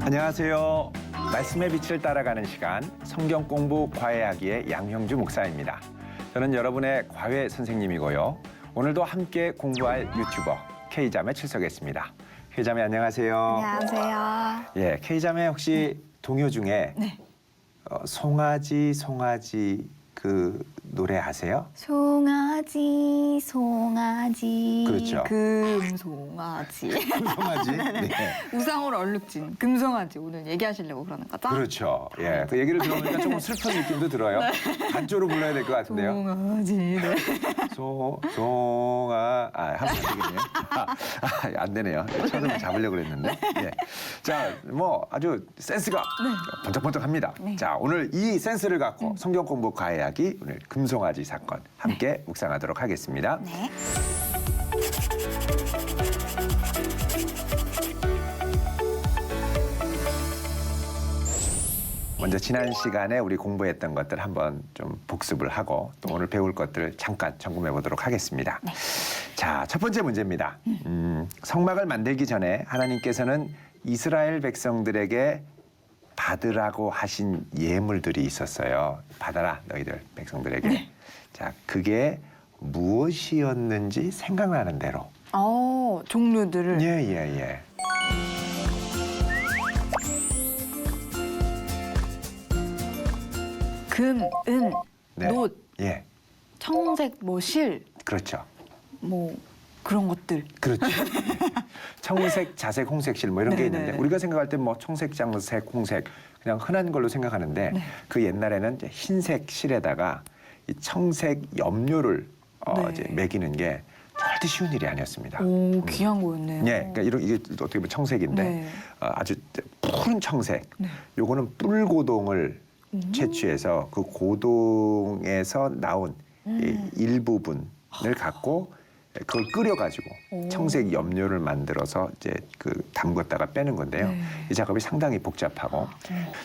안녕하세요. 말씀의 빛을 따라가는 시간 성경 공부 과외하기의 양형주 목사입니다. 저는 여러분의 과외 선생님이고요. 오늘도 함께 공부할 유튜버 K자매 출석했습니다. K자매 안녕하세요. 안녕하세요. 예, K자매 혹시 동요 중에 네. 송아지 그 노래 아세요? 송아지 송아지 그렇죠. 금송아지 송아지. 네. 우상으로 얼룩진 금송아지 오늘 얘기하시려고 그러는 거죠? 그렇죠. 예, 그 얘기를 들어보니까 조금 슬픈 느낌도 들어요. 단조로 불러야 될 것 같은데요. 송아지 네. 하면 안 되겠네요. 안 되네요. 처음에 잡으려고 그랬는데. 예. 자, 뭐 아주 센스가 번쩍번쩍합니다. 네. 자, 오늘 이 센스를 갖고 성경 공부 과외하기 오늘 금송아지 사건 함께 묵상하도록 하겠습니다. 네. 먼저 지난 시간에 우리 공부했던 것들 한번 좀 복습을 하고 또 오늘 배울 것들을 잠깐 점검해 보도록 하겠습니다. 네. 자, 첫 번째 문제입니다. 성막을 만들기 전에 하나님께서는 이스라엘 백성들에게 받으라고 하신 예물들이 있었어요. 받아라 너희들 백성들에게. 네. 자, 그게 무엇이었는지 생각나는 대로. 종류들을 예. 금, 은, 네. 놋, 예, 청색, 실, 그렇죠. 그런 것들. 그렇죠. 청색, 자색, 홍색, 실 뭐 이런 게 네, 있는데 네. 우리가 생각할 때 뭐 청색, 장색, 홍색 그냥 흔한 걸로 생각하는데 네. 그 옛날에는 이제 흰색 실에다가 이 청색 염료를 네. 이제 매기는 게 절대 쉬운 일이 아니었습니다. 귀한 거였네요. 예, 그러니까 이게 어떻게 보면 청색인데 네. 아주 푸른 청색. 네. 요거는 뿔고동을 채취해서 그 고동에서 나온 이 일부분을 갖고 그걸 끓여가지고 청색 염료를 만들어서 이제 그 담궜다가 빼는 건데요. 네. 이 작업이 상당히 복잡하고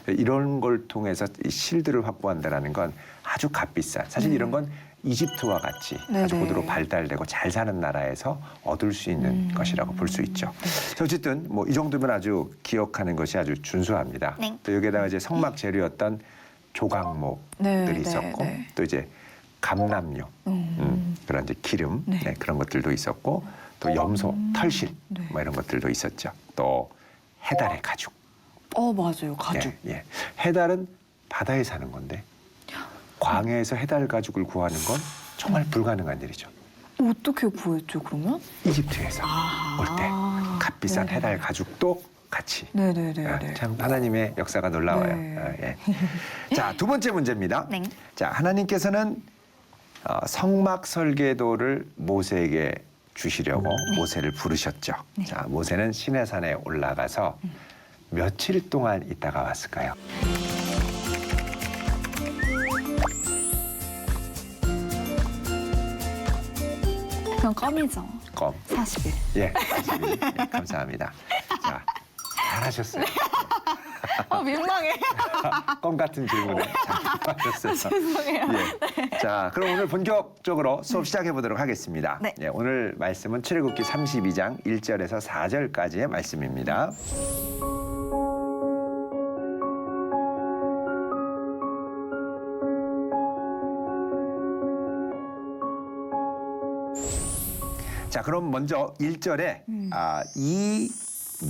이런 걸 통해서 이 실들을 확보한다는 건 아주 값비싼. 사실 이런 건 이집트와 같이 아주 네네. 고도로 발달되고 잘 사는 나라에서 얻을 수 있는 것이라고 볼 수 있죠. 자, 어쨌든 뭐 이 정도면 아주 기억하는 것이 아주 준수합니다. 네. 또 여기에다가 이제 성막 재료였던 조각목들이 네, 있었고 네. 또 이제 감람료 그런 이제 기름 네. 네, 그런 것들도 있었고 또 염소, 털실 네. 뭐 이런 것들도 있었죠. 또 해달의 가죽. 맞아요. 가죽. 예. 해달은 바다에 사는 건데 광야에서 해달 가죽을 구하는 건 정말 불가능한 일이죠. 어떻게 구했죠, 그러면? 이집트에서 올 때 값비싼 네네. 해달 가죽도 같이. 네네네. 참 하나님의 역사가 놀라워요. 네. 예. 자, 두 번째 문제입니다. 네. 자, 하나님께서는 성막 설계도를 모세에게 주시려고 모세를 부르셨죠. 자, 모세는 시내산에 올라가서 며칠 동안 있다가 왔을까요? 그냥 껌이죠. 껌. 40일. 예, 40일. 예, 감사합니다. 자, 잘하셨어요. 민망해. 껌 같은 질문에 잘 하셨어요. 죄송해요. 예. 자, 그럼 오늘 본격적으로 수업 시작해 보도록 하겠습니다. 네. 예, 오늘 말씀은 출애굽기 32장 1절에서 4절까지의 말씀입니다. 자, 그럼 먼저 1절에 이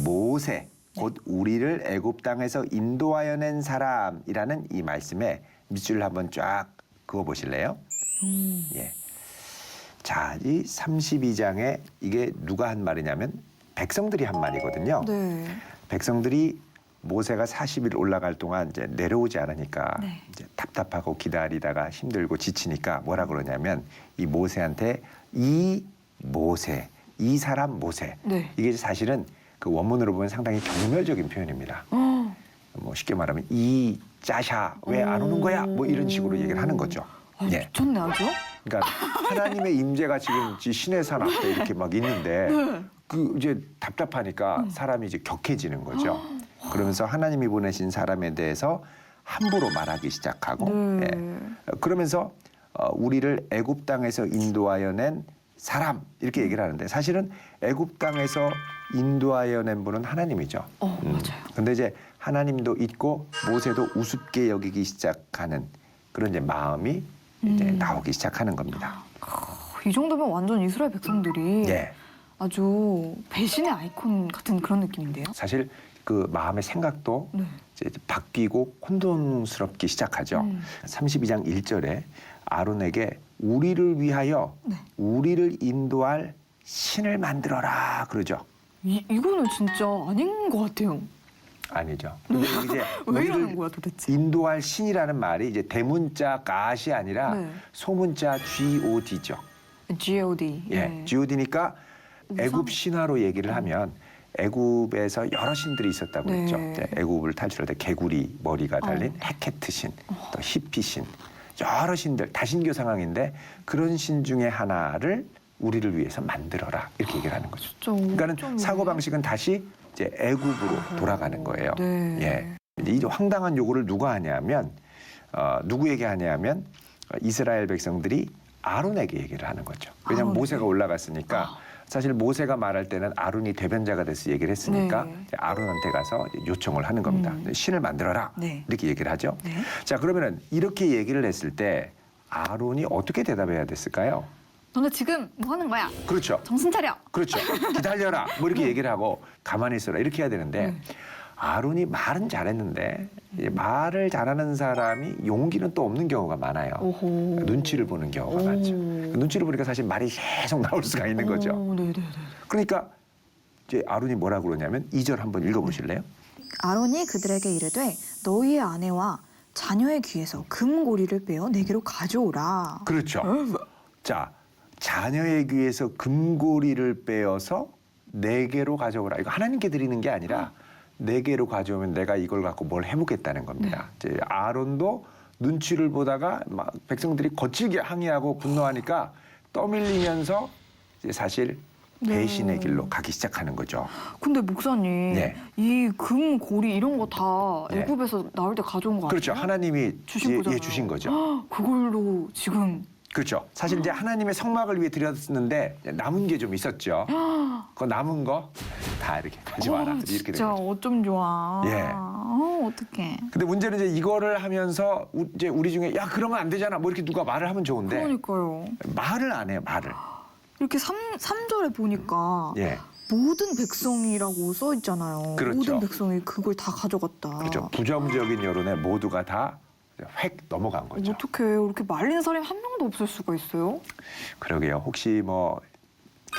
모세 곧 우리를 애굽 땅에서 인도하여 낸 사람이라는 이 말씀에 밑줄을 한번 쫙 그어 보실래요? 예. 자, 이 32장에 이게 누가 한 말이냐면 백성들이 한 말이거든요. 네. 백성들이 모세가 40일 올라갈 동안 이제 내려오지 않으니까 네. 이제 답답하고 기다리다가 힘들고 지치니까 뭐라 그러냐면 이 모세한테 이 모세, 이 사람 모세. 네. 이게 사실은 그 원문으로 보면 상당히 경멸적인 표현입니다. 뭐 쉽게 말하면 이 짜샤 왜 안 오는 거야? 뭐 이런 식으로 얘기를 하는 거죠. 예. 미쳤네 아주. 그러니까 하나님의 임재가 지금 시내 산 앞에 이렇게 막 있는데 그 이제 답답하니까 사람이 이제 격해지는 거죠. 그러면서 하나님이 보내신 사람에 대해서 함부로 말하기 시작하고 예. 그러면서 우리를 애굽 땅에서 인도하여 낸 사람 이렇게 얘기를 하는데 사실은 애굽 땅에서 인도하여 낸 분은 하나님이죠. 맞아요. 근데 이제 하나님도 있고 모세도 우습게 여기기 시작하는 그런 이제 마음이 이제 나오기 시작하는 겁니다. 이 정도면 완전 이스라엘 백성들이 예. 아주 배신의 아이콘 같은 그런 느낌인데요. 사실 그 마음의 생각도 네. 이제 바뀌고 혼돈스럽기 시작하죠. 32장 1절에 아론에게 우리를 위하여 네. 우리를 인도할 신을 만들어라 그러죠. 이거는 진짜 아닌 것 같아요. 아니죠. 근데 이제 왜 이러는 우리를 거야 도대체? 인도할 신이라는 말이 이제 대문자 가시 아니라 네. 소문자 God죠. G.O.D. 예, God니까 우상? 애굽 신화로 얘기를 하면 애굽에서 여러 신들이 있었다고 네. 했죠. 이제 애굽을 탈출할 때 개구리 머리가 달린 헤케트 신, 또 히피 신, 여러 신들 다신교 상황인데 그런 신 중에 하나를 우리를 위해서 만들어라 이렇게 얘기를 하는 거죠. 그러니까는 사고 방식은 다시 이제 애굽으로 돌아가는 거예요. 네. 예, 이제 이 황당한 요구를 누가 하냐면 누구에게 하냐면 이스라엘 백성들이 아론에게 얘기를 하는 거죠. 왜냐하면 아론에게? 모세가 올라갔으니까 사실 모세가 말할 때는 아론이 대변자가 돼서 얘기를 했으니까 네. 이제 아론한테 가서 요청을 하는 겁니다. 신을 만들어라 네. 이렇게 얘기를 하죠. 네. 자 그러면은 이렇게 얘기를 했을 때 아론이 어떻게 대답해야 됐을까요? 너네 지금 뭐 하는 거야? 그렇죠. 정신 차려. 그렇죠. 기다려라. 뭐 이렇게 얘기를 하고 가만히 있어라. 이렇게 해야 되는데 아론이 말은 잘했는데 이제 말을 잘하는 사람이 용기는 또 없는 경우가 많아요. 오호. 눈치를 보는 경우가 많죠. 눈치를 보니까 사실 말이 계속 나올 수가 있는 거죠. 네네네. 그러니까 이제 아론이 뭐라고 그러냐면 2절 한번 읽어보실래요? 아론이 그들에게 이르되 너희의 아내와 자녀의 귀에서 금고리를 빼어 내게로 가져오라. 그렇죠. 자, 자녀의 귀에서 금고리를 빼어서 네 개로 가져오라. 이거 하나님께 드리는 게 아니라 네 개로 가져오면 내가 이걸 갖고 뭘 해보겠다는 겁니다. 이제 아론도 눈치를 보다가 막 백성들이 거칠게 항의하고 분노하니까 떠밀리면서 이제 사실 배신의 길로 가기 시작하는 거죠. 근데 목사님, 네. 이 금, 고리 이런 거 다 네. 애굽에서 나올 때 가져온 거 아니에요? 그렇죠. 하나님이 주신 거잖아요. 주신 거죠. 그걸로 지금 그렇죠. 사실 이제 하나님의 성막을 위해 드렸는데 남은 게 좀 있었죠. 그 남은 거 다 이렇게 가져와라. 이렇게 된 진짜 거죠. 어쩜 좋아. 예. 어떡해. 근데 문제는 이제 이거를 하면서 이제 우리 중에 야 그러면 안 되잖아. 뭐 이렇게 누가 말을 하면 좋은데 그러니까요. 말을 안 해요. 말을. 이렇게 3절에 보니까 예. 모든 백성이라고 써 있잖아요. 그렇죠. 모든 백성이 그걸 다 가져갔다. 그렇죠. 부정적인 여론에 모두가 다 획 넘어간 거죠. 어떻게 이렇게 말린 사람이 한 명도 없을 수가 있어요? 그러게요. 혹시 뭐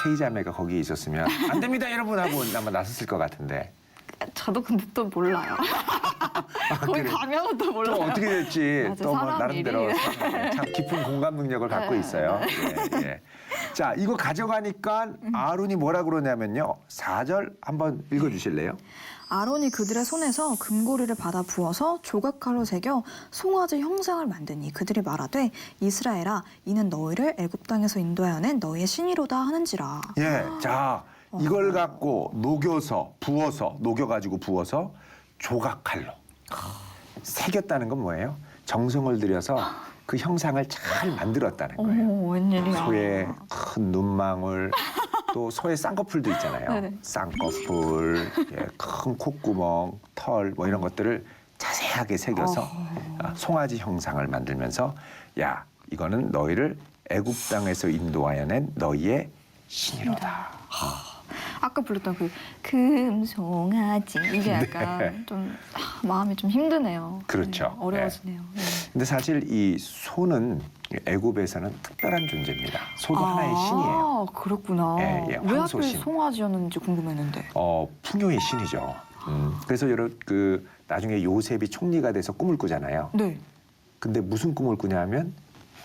K자매가 거기에 있었으면 안 됩니다 여러분 하고 아마 나섰을 것 같은데. 저도 근데 또 몰라요. 거기 그래. 가면은 또 또 몰라요. 어떻게 될지 맞아, 또 뭐 사람 나름대로 일이. 참 깊은 공감 능력을 갖고 네, 있어요. 예, 예. 자, 이거 가져가니까 아론이 뭐라 그러냐면요. 4절 한번 읽어주실래요? 아론이 그들의 손에서 금고리를 받아 부어서 조각칼로 새겨 송아지 형상을 만드니 그들이 말하되 이스라엘아 이는 너희를 애굽 땅에서 인도하여 낸 너희의 신이로다 하는지라. 예, 자 이걸 갖고 녹여가지고 부어서 조각칼로 새겼다는 건 뭐예요? 정성을 들여서 그 형상을 잘 만들었다는 거예요. 어머, 웬일이야. 소의 큰 눈망울, 또 소의 쌍꺼풀도 있잖아요. 네네. 쌍꺼풀, 예, 큰 콧구멍, 털 뭐 이런 것들을 자세하게 새겨서 송아지 형상을 만들면서 야 이거는 너희를 애굽 땅에서 인도하여 낸 너희의 신이로다. 아까 불렀던 그 금송아지 이게 약간 좀 마음이 좀 힘드네요. 그렇죠. 네, 어려워지네요. 네. 근데 사실 이 소는 애굽에서는 특별한 존재입니다. 소도 하나의 신이에요. 아, 그렇구나. 예, 예, 왜 하필 황소신. 송아지였는지 궁금했는데. 풍요의 신이죠. 그래서 그 나중에 요셉이 총리가 돼서 꿈을 꾸잖아요. 네. 근데 무슨 꿈을 꾸냐면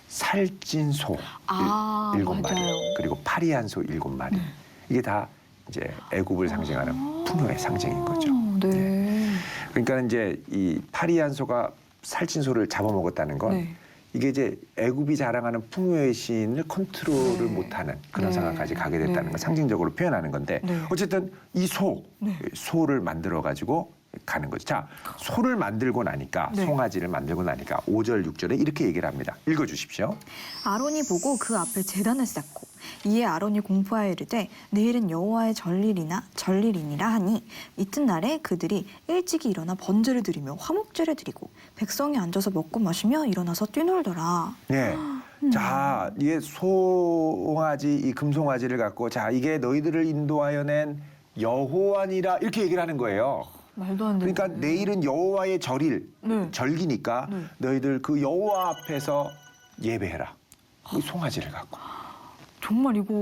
살찐 소 일곱 마리 맞아요. 그리고 파리한 소 7마리 이게 다 이제 애굽을 상징하는 풍요의 상징인 거죠. 네. 그러니까 이제 이 파리한 소가 살찐 소를 잡아먹었다는 건 네. 이게 이제 애굽이 자랑하는 풍요의 신을 컨트롤을 네. 못하는 그런 네. 상황까지 가게 됐다는 네. 걸 상징적으로 표현하는 건데 네. 어쨌든 이 네. 소를 만들어 가지고 가는 거죠. 자, 소를 만들고 나니까 네. 송아지를 만들고 나니까 5절 6절에 이렇게 얘기를 합니다. 읽어 주십시오. 아론이 보고 그 앞에 제단을 쌓고 이에 아론이 공포하여 이르되 내일은 여호와의 전일이니라 하니 이튿날에 그들이 일찍이 일어나 번제를 드리며 화목제를 드리고 백성이 앉아서 먹고 마시며 일어나서 뛰놀더라. 네. 자, 이게 송아지, 이 금송아지를 갖고 자, 이게 너희들을 인도하여 낸 여호와니라 이렇게 얘기를 하는 거예요. 말도 안 돼. 그러니까 내일은 여호와의 절일, 네. 절기니까 네. 너희들 그 여호와 앞에서 예배해라. 이 송아지를 갖고. 정말 이거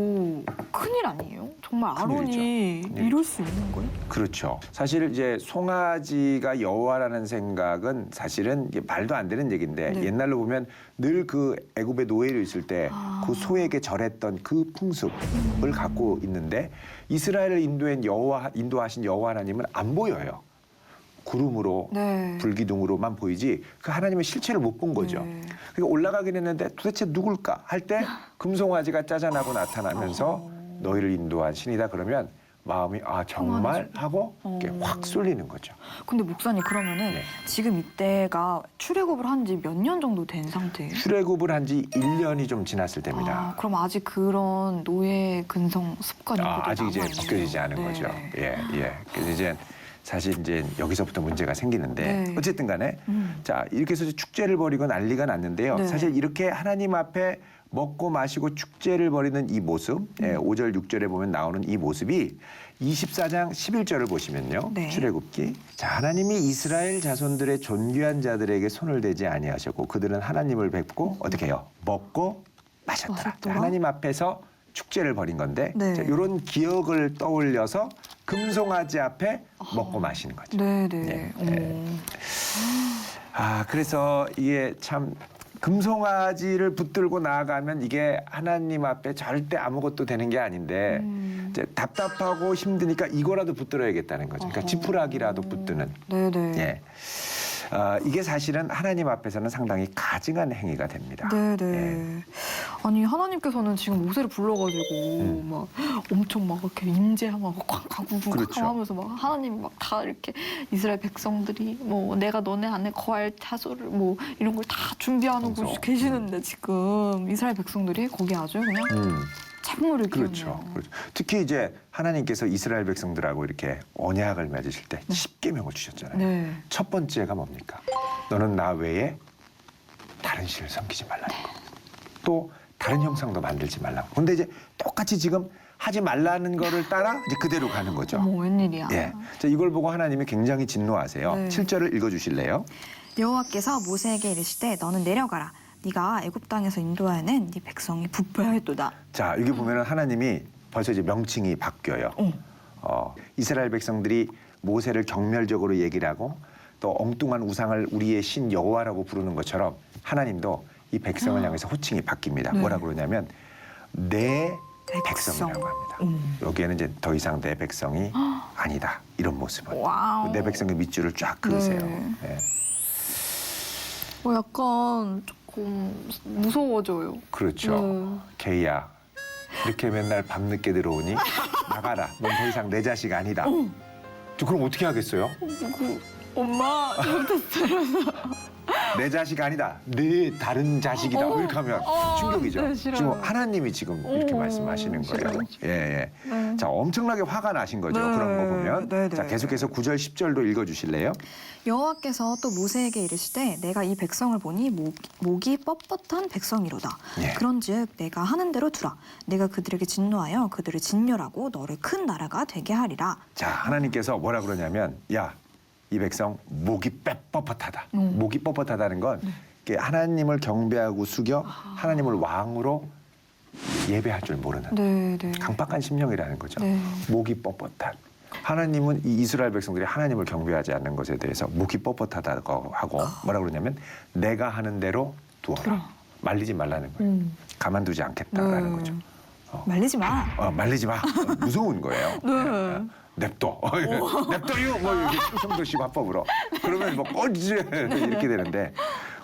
큰일 아니에요? 정말 아론이 큰일이죠. 네. 이럴 수 있는 거예요? 그렇죠. 사실 이제 송아지가 여호와라는 생각은 사실은 이게 말도 안 되는 얘기인데 네. 옛날로 보면 늘 그 애굽의 노예로 있을 때 그 아. 소에게 절했던 그 풍습을 갖고 있는데 이스라엘을 인도하신 여호와 하나님은 안 보여요. 구름으로 네. 불기둥으로만 보이지 그 하나님의 실체를 못 본 거죠. 네. 그러니까 올라가긴 했는데 도대체 누굴까 할 때 금송아지가 짜잔하고 나타나면서 너희를 인도한 신이다 그러면 마음이 아 정말 하고 이렇게 확 쏠리는 거죠. 근데 목사님 그러면은 네. 지금 이때가 출애굽을 한 지 몇 년 정도 된 상태예요? 출애굽을 한 지 1년이 좀 지났을 때입니다. 그럼 아직 그런 노예 근성 습관이 아직 이제 남아있네요. 벗겨지지 않은 네. 거죠. 예. 그래서 이제 사실 이제 여기서부터 문제가 생기는데 네. 어쨌든 간에 자 이렇게 해서 축제를 벌이고 난리가 났는데요. 네. 사실 이렇게 하나님 앞에 먹고 마시고 축제를 벌이는 이 모습, 5절, 6절에 보면 나오는 이 모습이 24장 11절을 보시면요. 네. 출애굽기. 자, 하나님이 이스라엘 자손들의 존귀한 자들에게 손을 대지 아니하셨고 그들은 하나님을 뵙고 어떻게 해요? 먹고 마셨더라. 마셨더라? 하나님 앞에서 축제를 벌인 건데 네. 이런 기억을 떠올려서 금송아지 앞에 먹고 마시는 거죠. 네네. 네. 어머. 그래서 이게 참 금송아지를 붙들고 나아가면 이게 하나님 앞에 절대 아무것도 되는 게 아닌데 이제 답답하고 힘드니까 이거라도 붙들어야겠다는 거죠. 그러니까 어허. 지푸라기라도 붙드는. 네네. 예. 이게 사실은 하나님 앞에서는 상당히 가증한 행위가 됩니다. 네네. 예. 아니 하나님께서는 지금 모세를 불러가지고 막 엄청 막 이렇게 임재하고 가구구 그렇죠. 하면서 막 하나님 막 다 이렇게 이스라엘 백성들이 뭐 내가 너네 안에 거할 차소를 뭐 이런 걸 다 준비하고 그래서, 계시는데 지금 이스라엘 백성들이 거기 아주 그냥 찬물을 그렇죠. 끼얹네요. 그렇죠. 특히 이제 하나님께서 이스라엘 백성들하고 이렇게 언약을 맺으실 때 10계명을 주셨잖아요. 네. 첫 번째가 뭡니까? 너는 나 외에 다른 신을 섬기지 말라는 거. 또 다른 형상도 만들지 말라고. 근데 이제 똑같이 지금 하지 말라는 거를 따라 이제 그대로 가는 거죠. 어머 웬일이야. 예. 자, 이걸 보고 하나님이 굉장히 진노하세요. 네. 7절을 읽어 주실래요? 여호와께서 모세에게 이르시되 너는 내려가라. 네가 애굽 땅에서 인도하여낸 네 백성이 부패하였도다. 자, 여기 보면은 하나님이 벌써 이제 명칭이 바뀌어요. 이스라엘 백성들이 모세를 경멸적으로 얘기를 하고 또 엉뚱한 우상을 우리의 신 여호와라고 부르는 것처럼 하나님도 이 백성을 향해서 호칭이 바뀝니다. 네. 뭐라 그러냐면 내 백성. 백성이라고 합니다. 여기에는 이제 더 이상 내 백성이 아니다. 이런 모습을. 와우. 내 백성의 밑줄을 쫙 그으세요. 네. 예. 약간 조금 무서워져요. 그렇죠. 네. 개야. 이렇게 맨날 밤늦게 들어오니 나가라. 넌 더 이상 내 자식 아니다. 저 그럼 어떻게 하겠어요? 엄마 내 자식 아니다. 내 다른 자식이다. 이렇게 하면 충격이죠. 네, 싫어요. 지금 하나님이 지금 이렇게 말씀하시는 거예요. 싫어요. 예. 자, 엄청나게 화가 나신 거죠. 네. 그런 거 보면. 네, 네. 자, 계속해서 9절, 10절도 읽어 주실래요? 여호와께서 또 모세에게 이르시되 내가 이 백성을 보니 목이 뻣뻣한 백성이로다. 예. 그런즉 내가 하는 대로 두라. 내가 그들에게 진노하여 그들을 진멸하고 너를 큰 나라가 되게 하리라. 자, 하나님께서 뭐라 그러냐면 야, 이 백성 목이 뻣뻣하다. 목이 뻣뻣하다는 건 이게 하나님을 경배하고 숙여 하나님을 왕으로 예배할 줄 모르는 네네. 강박한 심령이라는 거죠. 네. 목이 뻣뻣한. 하나님은 이 이스라엘 백성들이 하나님을 경배하지 않는 것에 대해서 목이 뻣뻣하다고 하고 뭐라 그러냐면 내가 하는 대로 두어라. 말리지 말라는 거예요. 가만두지 않겠다라는 네. 거죠. 말리지 마. 말리지 마. 무서운 거예요. 네. 냅둬. 냅둬요. 뭐 이렇게 충성도식 화법으로. 그러면 뭐 어째 이렇게 되는데.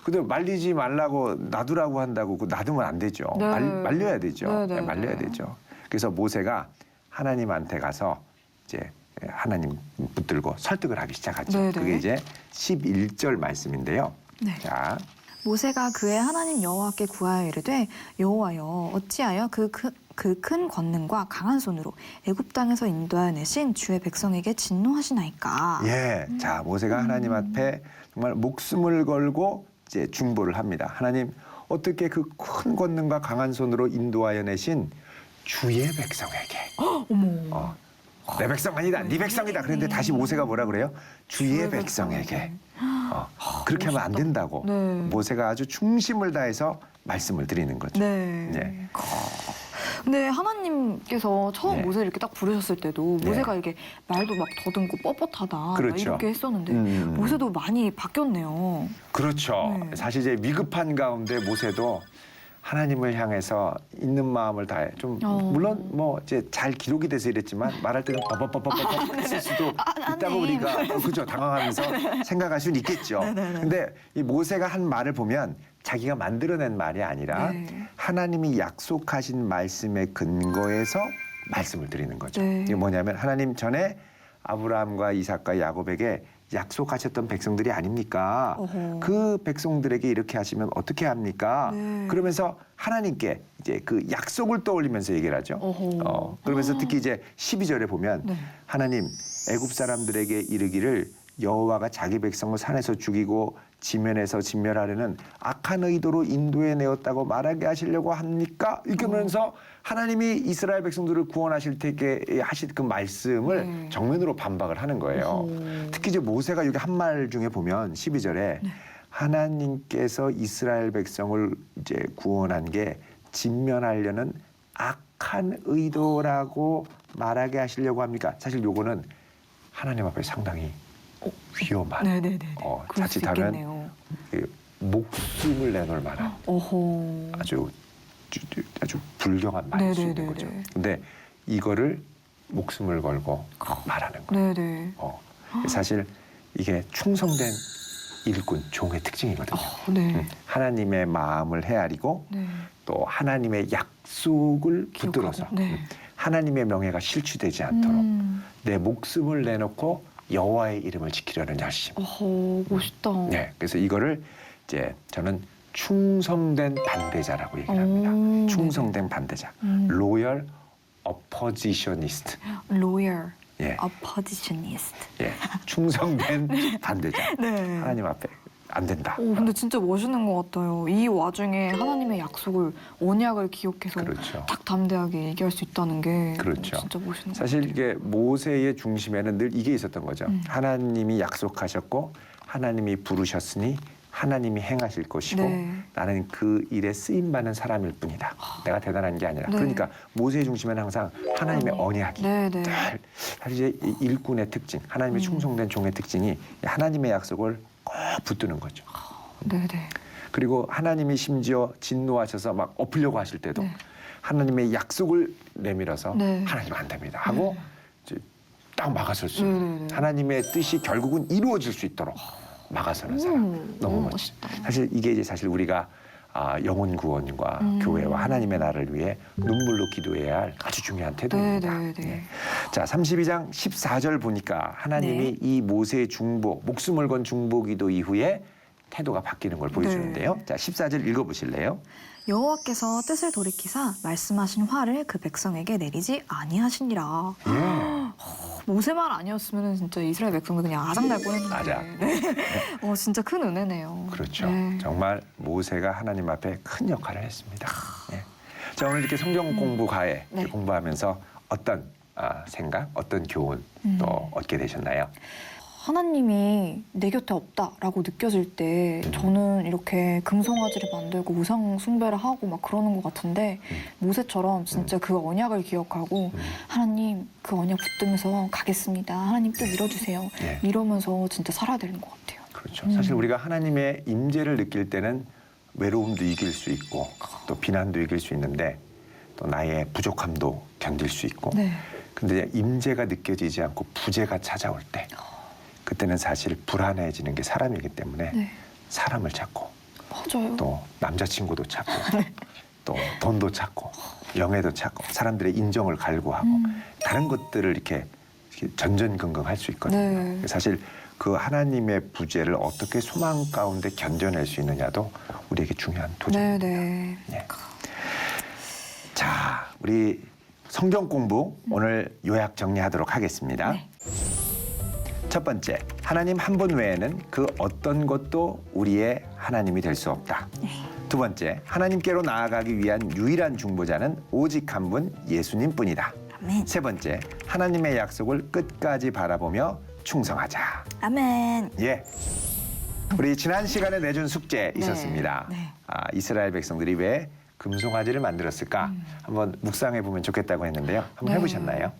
근데 말리지 말라고 놔두라고 한다고 그 놔두면 안 되죠. 네. 말려야 되죠. 네, 네, 말려야 네. 되죠. 그래서 모세가 하나님한테 가서 이제 하나님 붙들고 설득을 하기 시작하죠. 네, 네. 그게 이제 11절 말씀인데요. 네. 자, 모세가 그의 하나님 여호와께 구하여 이르되 여호와여 어찌하여 그 큰 권능과 강한 손으로 애굽 땅에서 인도하여 내신 주의 백성에게 진노하시나이까. 예, 자 모세가 하나님 앞에 정말 목숨을 걸고 이제 중보를 합니다. 하나님 어떻게 그 큰 권능과 강한 손으로 인도하여 내신 주의 백성에게 어머. 내 백성 아니다, 네 백성이다. 그런데 다시 모세가 뭐라 그래요? 주의 백성에게. 그렇게 하면 안 된다고. 네. 모세가 아주 중심을 다해서 말씀을 드리는 거죠. 네. 예. 근데 하나님께서 처음 네. 모세를 이렇게 딱 부르셨을 때도 네. 모세가 이게 말도 막 더듬고 뻣뻣하다 막 그렇죠. 이렇게 했었는데 모세도 많이 바뀌었네요. 그렇죠. 네. 사실 이제 위급한 가운데 모세도 하나님을 향해서 있는 마음을 다해 좀 물론 뭐 이제 잘 기록이 돼서 이랬지만 말할 때는 버벅버벅버벅 했을 수도 있다고 우리가 그죠 당황하면서 생각할 수는 있겠죠. 근데 이 모세가 한 말을 보면 자기가 만들어낸 말이 아니라 네. 하나님이 약속하신 말씀에 근거해서 말씀을 드리는 거죠. 네. 이게 뭐냐면 하나님 전에 아브라함과 이삭과 야곱에게 약속하셨던 백성들이 아닙니까? 어허. 그 백성들에게 이렇게 하시면 어떻게 합니까? 네. 그러면서 하나님께 이제 그 약속을 떠올리면서 얘기를 하죠. 어허. 그러면서 특히 이제 12절에 보면 네. 하나님 애굽 사람들에게 이르기를 여호와가 자기 백성을 산에서 죽이고 지면에서 진멸하려는 악한 의도로 인도해 내었다고 말하게 하시려고 합니까? 이렇게 하면서 하나님이 이스라엘 백성들을 구원하실 때에 하실 그 말씀을 네. 정면으로 반박을 하는 거예요. 특히 이제 모세가 여기 한 말 중에 보면 12절에 하나님께서 이스라엘 백성을 이제 구원한 게 진멸하려는 악한 의도라고 말하게 하시려고 합니까? 사실 요거는 하나님 앞에 상당히 위험한 네네네. 그럴 수 자칫하면 있겠네요. 목숨을 내놓을 만한 어허. 아주 불경한 말일 수 있는 네네네네. 거죠. 근데 이거를 목숨을 걸고 말하는 거예요. 네네. 사실 이게 충성된 일꾼 종의 특징이거든요. 네. 하나님의 마음을 헤아리고 네. 또 하나님의 약속을 붙들어서 기억하고, 네. 하나님의 명예가 실추되지 않도록 내 목숨을 내놓고 여호와의 이름을 지키려는 열심. 어허, 멋있다. 네, 그래서 이거를 이제 저는 충성된 반대자라고 얘기를 합니다. 충성된 반대자, 로열 어포지셔니스트. 로열, 예, 어포지셔니스트. 예, 충성된 반대자. 네. 하나님 앞에 안 된다. 오, 근데 진짜 멋있는 것 같아요. 이 와중에 하나님의 약속을 언약을 기억해서 그렇죠. 딱 담대하게 얘기할 수 있다는 게 그렇죠. 진짜 멋있는 것 사실 같아요. 이게 모세의 중심에는 늘 이게 있었던 거죠. 하나님이 약속하셨고 하나님이 부르셨으니 하나님이 행하실 것이고 네. 나는 그 일에 쓰임 받는 사람일 뿐이다. 내가 대단한 게 아니라. 네. 그러니까 모세의 중심에는 항상 하나님의 언약이. 네네. 사실 이제 이 일꾼의 특징, 하나님의 충성된 종의 특징이 하나님의 약속을 꼭 붙드는 거죠. 네네. 그리고 하나님이 심지어 진노하셔서 막 엎으려고 하실 때도 네. 하나님의 약속을 내밀어서 네. 하나님 안 됩니다 하고 이제 딱 막아설 수 있는 네네네. 하나님의 뜻이 결국은 이루어질 수 있도록 막아서는 사람 너무 멋지. 사실 이게 이제 사실 우리가 영혼 구원과 교회와 하나님의 나라를 위해 눈물로 기도해야 할 아주 중요한 태도입니다. 네네네. 네. 자, 32장 14절 보니까 하나님이 이 모세의 중보, 목숨을 건 중보 기도 이후에 태도가 바뀌는 걸 보여주는데요. 자, 14절 읽어보실래요? 여호와께서 뜻을 돌이키사 말씀하신 화를 그 백성에게 내리지 아니하시니라. 예. 모세 말 아니었으면 진짜 이스라엘 백성들 그냥 아장날 뻔했는데. 맞아. 네. 진짜 큰 은혜네요. 그렇죠. 네. 정말 모세가 하나님 앞에 큰 역할을 했습니다. 예. 자, 오늘 이렇게 성경 공부 가해 네. 공부하면서 어떤 생각, 어떤 교훈 또 얻게 되셨나요? 하나님이 내 곁에 없다라고 느껴질 때 저는 이렇게 금송아지를 만들고 우상 숭배를 하고 막 그러는 것 같은데 모세처럼 진짜 그 언약을 기억하고 하나님 그 언약 붙들면서 가겠습니다. 하나님 또 밀어주세요. 네. 이러면서 진짜 살아야 되는 것 같아요. 그렇죠. 사실 우리가 하나님의 임재를 느낄 때는 외로움도 이길 수 있고 또 비난도 이길 수 있는데 또 나의 부족함도 견딜 수 있고 네. 근데 임재가 느껴지지 않고 부재가 찾아올 때 그때는 사실 불안해지는 게 사람이기 때문에 네. 사람을 찾고 맞아요. 또 남자친구도 찾고 또 돈도 찾고 명예도 찾고 사람들의 인정을 갈구하고 다른 것들을 이렇게 전전긍긍할 수 있거든요. 네. 사실 그 하나님의 부재를 어떻게 소망 가운데 견뎌낼 수 있느냐도 우리에게 중요한 도전입니다. 네네. 예. 자, 우리 성경 공부 오늘 요약 정리하도록 하겠습니다. 네. 첫 번째, 하나님 한 분 외에는 그 어떤 것도 우리의 하나님이 될 수 없다. 두 번째, 하나님께로 나아가기 위한 유일한 중보자는 오직 한 분 예수님뿐이다. 아멘. 세 번째, 하나님의 약속을 끝까지 바라보며 충성하자. 아멘. 예. 우리 지난 시간에 내준 숙제 있었습니다. 네. 이스라엘 백성들이 왜 금송아지를 만들었을까? 한번 묵상해 보면 좋겠다고 했는데요. 한번 네. 해보셨나요?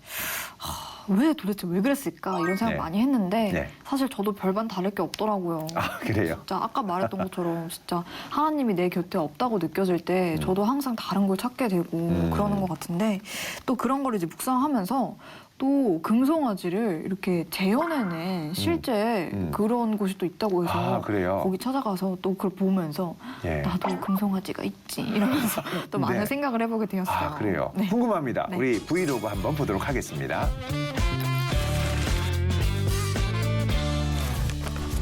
왜 도대체 왜 그랬을까 이런 생각 네. 많이 했는데 네. 사실 저도 별반 다를 게 없더라고요. 아, 그래요? 진짜 아까 말했던 것처럼 진짜 하나님이 내 곁에 없다고 느껴질 때 저도 항상 다른 걸 찾게 되고 그러는 것 같은데 또 그런 걸 이제 묵상하면서 또 금송아지를 이렇게 재현해낸 실제 그런 곳이 또 있다고 해서 아, 그래요? 거기 찾아가서 또 그걸 보면서 예. 나도 금송아지가 있지 이러면서 또 많은 네. 생각을 해보게 되었어요. 아, 그래요? 네. 궁금합니다. 네. 우리 브이로그 한번 보도록 하겠습니다.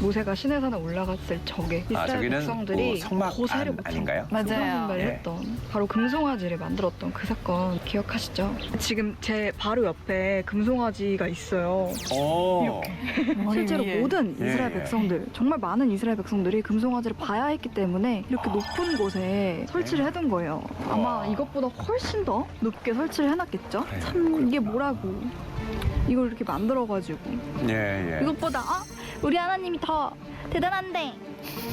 모세가 시내산에 올라갔을 적에 이스라엘 저기는 백성들이 성막 고세를 안 못 아닌가요? 맞아요. 조각신발을 예. 했던 바로 금송아지를 만들었던 그 사건 기억하시죠? 지금 제 바로 옆에 금송아지가 있어요. 오. 머리 실제로 위에. 모든 예, 이스라엘 예. 백성들, 정말 많은 이스라엘 백성들이 금송아지를 봐야 했기 때문에 이렇게 높은 곳에 설치를 해둔 거예요. 아마 이것보다 훨씬 더 높게 설치를 해놨겠죠? 그래요. 참 이게 뭐라고 이걸 이렇게 만들어가지고 예, 예. 이것보다 우리 하나님이 더 대단한데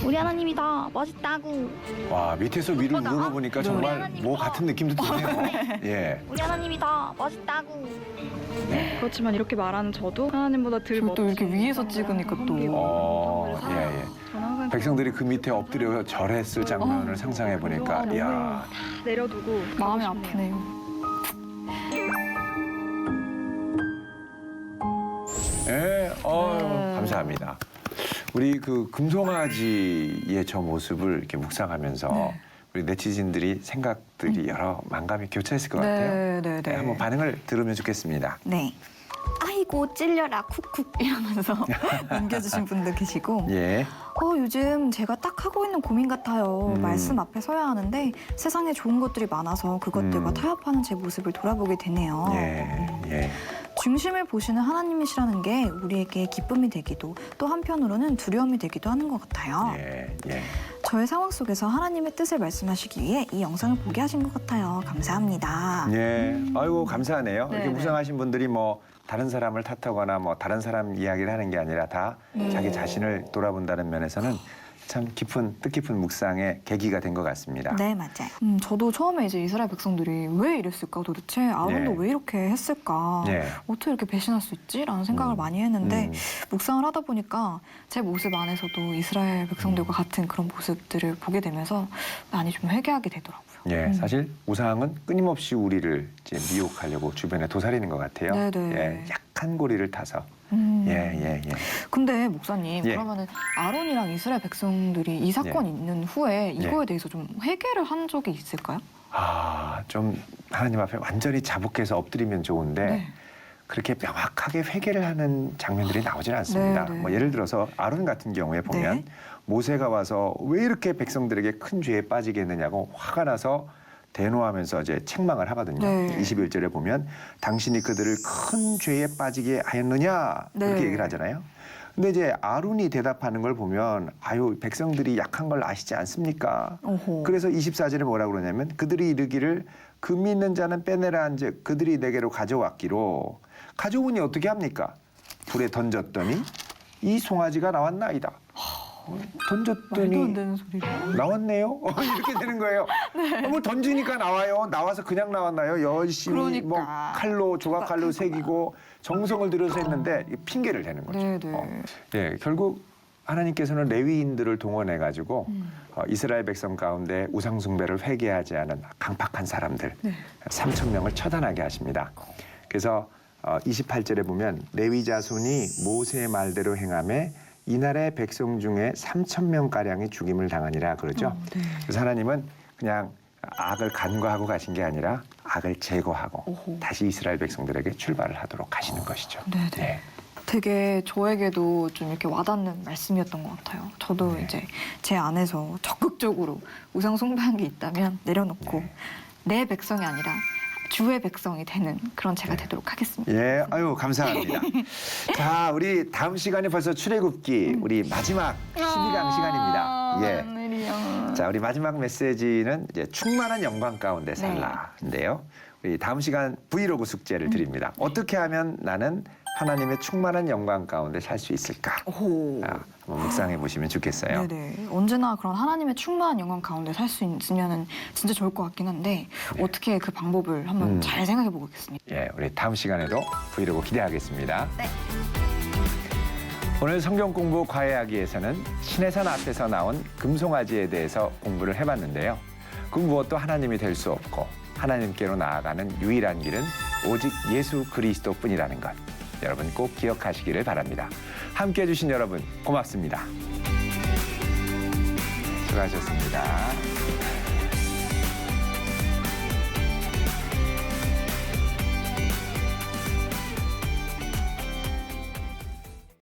우리 하나님이 더 멋있다고 와, 밑에서 위로 이것보다? 우러보니까 네. 정말 하나님 뭐 같은 느낌도 드네요. 예. 우리 하나님이 더 멋있다고 그렇지만 이렇게 말하는 저도 하나님보다 덜 그리고 또 멋진 이렇게 위에서 찍으니까 또. 예, 예. 저는 항상 백성들이 그 밑에 엎드려 절했을 장면을 상상해 보니까, 이야. 내려두고 마음이 가고 싶네요. 아프네요. 예, 감사합니다. 우리 그 금송아지의 저 모습을 이렇게 묵상하면서 우리 네티즌들이 생각들이 여러 만감이 교차했을 것 같아요. 네. 네, 한번 반응을 들으면 좋겠습니다. 네. 아이고 찔려라 쿡쿡 이러면서 남겨주신 분도 계시고 예, 요즘 제가 딱 하고 있는 고민 같아요. 말씀 앞에 서야 하는데 세상에 좋은 것들이 많아서 그것들과 타협하는 제 모습을 돌아보게 되네요. 예, 예. 중심을 보시는 하나님이시라는 게 우리에게 기쁨이 되기도 또 한편으로는 두려움이 되기도 하는 것 같아요. 예, 예. 저의 상황 속에서 하나님의 뜻을 말씀하시기 위해 이 영상을 보게 하신 것 같아요. 감사합니다. 예, 아이고 감사하네요. 이렇게 네, 묵상하신 분들이 뭐 다른 사람을 탓하거나 뭐 다른 사람 이야기를 하는 게 아니라 다 자기 자신을 돌아본다는 면에서는 참 뜻깊은 묵상의 계기가 된 것 같습니다. 네, 맞아요. 저도 처음에 이제 이스라엘 백성들이 왜 이랬을까 도대체 아론도 네. 왜 이렇게 했을까 네. 어떻게 이렇게 배신할 수 있지? 라는 생각을 많이 했는데 묵상을 하다 보니까 제 모습 안에서도 이스라엘 백성들과 같은 그런 모습들을 보게 되면서 많이 좀 회개하게 되더라고요. 예, 사실 우상은 끊임없이 우리를 이제 미혹하려고 주변에 도사리는 것 같아요. 네네. 예, 약한 고리를 타서. 예. 근데 목사님 예. 그러면은 아론이랑 이스라엘 백성들이 이 사건이 있는 후에 이거에 대해서 좀 회개를 한 적이 있을까요? 좀 하나님 앞에 완전히 자복해서 엎드리면 좋은데 네. 그렇게 명확하게 회개를 하는 장면들이 나오질 않습니다. 네. 뭐 예를 들어서 아론 같은 경우에 보면 네. 모세가 와서 왜 이렇게 백성들에게 큰 죄에 빠지게 했느냐고 화가 나서 대노하면서 이제 책망을 하거든요. 네. 21절에 보면 당신이 그들을 큰 죄에 빠지게 하였느냐 네. 그렇게 얘기를 하잖아요. 근데 이제 아론이 대답하는 걸 보면 백성들이 약한 걸 아시지 않습니까? 어허. 그래서 24절에 뭐라고 그러냐면 그들이 이르기를 금 있는 자는 빼내라 한즉 그들이 내게로 가져왔기로 가져오니 어떻게 합니까? 불에 던졌더니 이 송아지가 나왔나이다. 말도 안 던졌더니 되는 소리를. 나왔네요. 이렇게 되는 거예요. 뭐 던지니까 나와요. 나와서 그냥 나왔나요? 열심히 뭐 그러니까. 칼로 조각칼로 새기고 정성을 들여서 했는데 핑계를 대는 거죠. 네네. 예, 결국 하나님께서는 레위인들을 동원해 가지고 이스라엘 백성 가운데 우상 숭배를 회개하지 않은 강팍한 사람들 3천 명을 처단하게 하십니다. 그래서 28절에 보면 레위 자손이 모세의 말대로 행함에 이날의 백성 중에 3천 명 가량이 죽임을 당하니라 그러죠. 그래서 하나님은 그냥 악을 간과하고 가신 게 아니라 악을 제거하고 오호. 다시 이스라엘 백성들에게 출발을 하도록 하시는 것이죠. 네네. 예. 되게 저에게도 좀 이렇게 와닿는 말씀이었던 것 같아요. 저도 네. 이제 제 안에서 적극적으로 우상 숭배한 게 있다면 내려놓고 내 백성이 아니라 주의 백성이 되는 그런 제가 되도록 하겠습니다. 예, 아유 감사합니다. 자, 우리 다음 시간에 벌써 출애굽기 우리 마지막 12강 시간입니다. 예. 자, 우리 마지막 메시지는 이제 충만한 영광 가운데 살라인데요. 우리 다음 시간 브이로그 숙제를 드립니다. 어떻게 하면 나는 하나님의 충만한 영광 가운데 살 수 있을까? 오. 한번 묵상해 보시면 좋겠어요. 네네. 언제나 그런 하나님의 충만한 영광 가운데 살 수 있으면 진짜 좋을 것 같긴 한데 어떻게 그 방법을 한번 잘 생각해 보겠습니다. 예, 우리 다음 시간에도 브이로그 기대하겠습니다. 네. 오늘 성경 공부 과외하기에서는 신해산 앞에서 나온 금송아지에 대해서 공부를 해봤는데요. 그 무엇도 하나님이 될 수 없고 하나님께로 나아가는 유일한 길은 오직 예수 그리스도뿐이라는 것. 여러분 꼭 기억하시기를 바랍니다. 함께해 주신 여러분 고맙습니다. 수고하셨습니다.